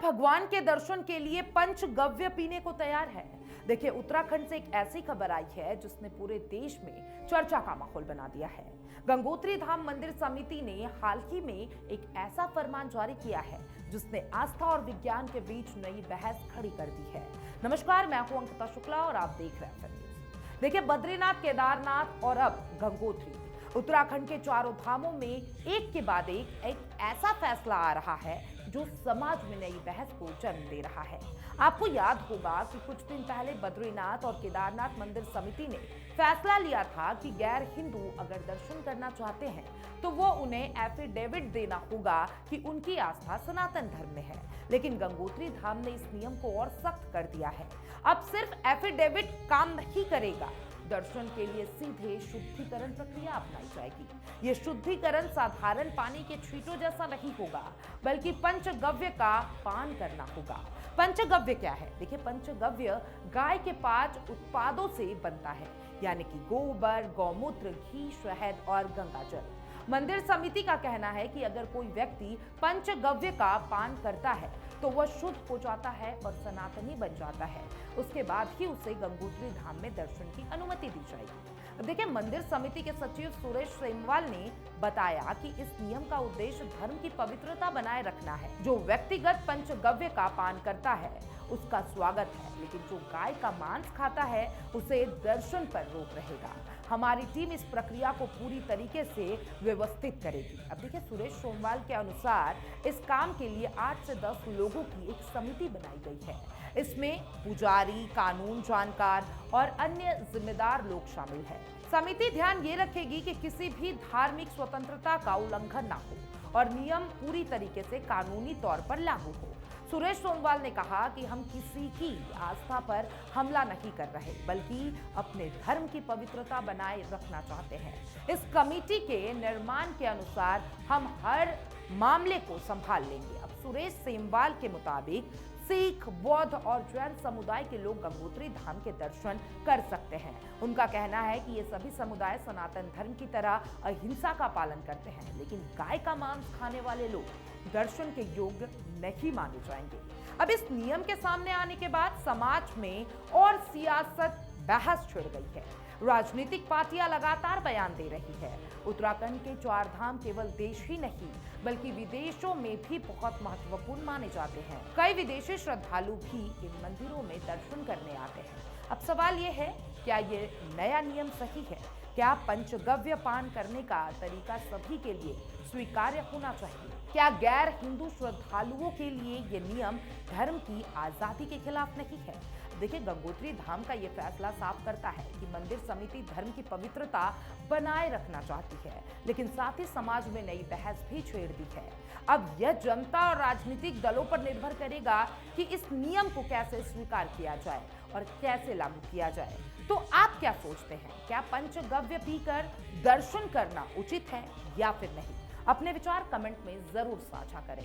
भगवान के दर्शन के लिए पंचगव्य पीने को तैयार है। देखिए, उत्तराखंड से एक ऐसी खबर आई है जिसने पूरे देश में चर्चा का माहौल बना दिया है। गंगोत्री धाम मंदिर समिति ने हाल ही में एक ऐसा फरमान जारी किया है जिसने आस्था और विज्ञान के बीच नई बहस खड़ी कर दी है। नमस्कार, मैं हूं अंकिता शुक्ला और आप देख रहे हैं न्यूज़। देखिए, बद्रीनाथ, केदारनाथ और अब गंगोत्री, उत्तराखंड के चारों धामों में एक के बाद एक ऐसा फैसला आ रहा है जो समाज में नई बहस को जन्म दे रहा है। आपको याद होगा कि कुछ दिन पहले बद्रीनाथ और केदारनाथ मंदिर समिति ने फैसला लिया था कि गैर हिंदू अगर दर्शन करना चाहते हैं तो वो उन्हें एफिडेविट देना होगा कि उनकी आस्था सनातन धर्म में है। लेकिन गंगोत्री धाम ने इस नियम को और सख्त कर दिया है। अब सिर्फ एफिडेविट काम नहीं करेगा, दर्शन के लिए सीधे शुद्धिकरण प्रक्रिया अपनाई जाएगी। ये शुद्धिकरण साधारण पानी के छींटों जैसा नहीं होगा, बल्कि पंचगव्य का पान करना होगा। पंचगव्य क्या है? देखिए, पंचगव्य गाय के 5 उत्पादों से बनता है, यानी कि गोबर, गौमूत्र, घी, शहद और गंगाजल। मंदिर समिति का कहना है कि अगर कोई व्यक्ति पंचगव्य का पान करता है तो वह शुद्ध हो जाता है और सनातनी बन जाता है। उसके बाद ही उसे गंगोत्री धाम में दर्शन की अनुमति दी जाएगी। देखिए, मंदिर समिति के सचिव सुरेश सेमवाल ने बताया कि इस नियम का उद्देश्य धर्म की पवित्रता बनाए रखना है। जो व्यक्तिगत पंचगव्य का पान करता है उसका स्वागत है, लेकिन जो गाय का मांस खाता है उसे दर्शन पर रोक रहेगा। हमारी टीम इस प्रक्रिया को पूरी तरीके से व्यवस्थित करेगी। अब देखिए, सुरेश सोमवाल के अनुसार इस काम के लिए 8 से 10 लोगों की एक समिति बनाई गई है। इसमें पुजारी, कानून जानकार और अन्य जिम्मेदार लोग शामिल हैं। समिति ध्यान ये रखेगी कि किसी भी धार्मिक स्वतंत्रता का उल्लंघन ना हो और नियम पूरी तरीके से कानूनी तौर पर लागू हो। सुरेश सोमवाल ने कहा कि हम किसी की आस्था पर हमला नहीं कर रहे, बल्कि अपने धर्म की पवित्रता बनाए रखना चाहते हैं। इस कमेटी के निर्माण के अनुसार हम हर मामले को संभाल लेंगे। अब सुरेश सेमवाल के मुताबिक सिख, बौद्ध और जैन समुदाय के लोग गंगोत्री धाम के दर्शन कर सकते हैं। उनका कहना है कि ये सभी समुदाय सनातन धर्म की तरह अहिंसा का पालन करते हैं, लेकिन गाय का मांस खाने वाले लोग दर्शन के योग्य नहीं माने जाएंगे। अब इस नियम के सामने आने के बाद समाज में और सियासत बहस छिड़ गई है। राजनीतिक पार्टियां लगातार बयान दे रही है। उत्तराखंड के 4 धाम केवल देश ही नहीं बल्कि विदेशों में भी बहुत महत्वपूर्ण माने जाते हैं। कई विदेशी श्रद्धालु भी इन मंदिरों में दर्शन करने आते हैं। अब सवाल ये है, क्या ये नया नियम सही है? क्या पंचगव्य पान करने का तरीका सभी के लिए स्वीकार्य होना चाहिए? क्या गैर हिंदू श्रद्धालुओं के लिए ये नियम धर्म की आजादी के खिलाफ नहीं है? देखिए, गंगोत्री धाम का ये फैसला साफ करता है कि मंदिर समिति धर्म की पवित्रता बनाए रखना चाहती है, लेकिन साथ ही समाज में नई बहस भी छेड़ दी है। अब यह जनता और राजनीतिक दलों पर निर्भर करेगा कि इस नियम को कैसे स्वीकार किया जाए और कैसे लागू किया जाए। तो आप क्या सोचते हैं? क्या पंचगव्य पीकर दर्शन करना उचित है या फिर नहीं? अपने विचार कमेंट में जरूर साझा करें।